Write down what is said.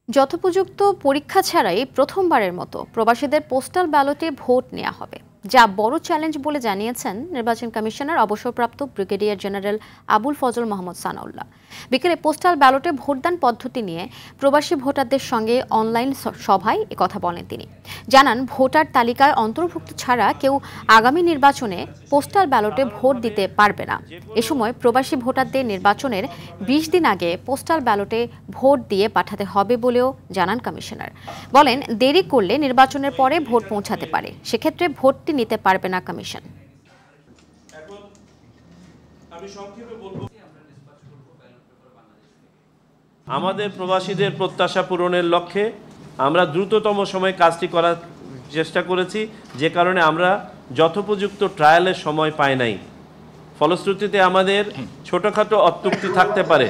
যথোপযুক্ত পরীক্ষা ছাড়াই প্রথমবারের মতো প্রবাসীদের পোস্টাল ব্যালটে ভোট নেওয়া হবে, যা বড় চ্যালেঞ্জ বলে জানিয়েছেন নির্বাচন কমিশনার অবসরপ্রাপ্ত ব্রিগেডিয়ার জেনারেল আবুল ফজল মোহাম্মদ সানাউল্লাহ। বিকেলে পোস্টাল ব্যালটে ভোটদান পদ্ধতি নিয়ে প্রবাসী ভোটারদের সঙ্গে অনলাইন সভায় একথা বলেন তিনি। জানান, ভোটার তালিকায় অন্তর্ভুক্ত ছাড়া কেউ আগামী নির্বাচনে পোস্টাল ব্যালটে ভোট দিতে পারবে না। এ সময় প্রবাসী ভোটারদের নির্বাচনের ২০ দিন আগে পোস্টাল ব্যালটে ভোট দিয়ে পাঠাতে হবে বলেও জানান কমিশনার। বলেন, দেরি করলে নির্বাচনের পরে ভোট পৌঁছাতে পারে, সেক্ষেত্রে ভোটটি নিতে পারবে না কমিশন। আমাদের প্রবাসীদের প্রত্যাশা পূরণের লক্ষ্যে আমরা দ্রুততম সময়ে কাজটি করার চেষ্টা করেছি, যে কারণে আমরা যথোপযুক্ত ট্রায়ালের সময় পাই নাই। ফলশ্রুতিতে আমাদের ছোটখাটো অত্যুক্তি থাকতে পারে।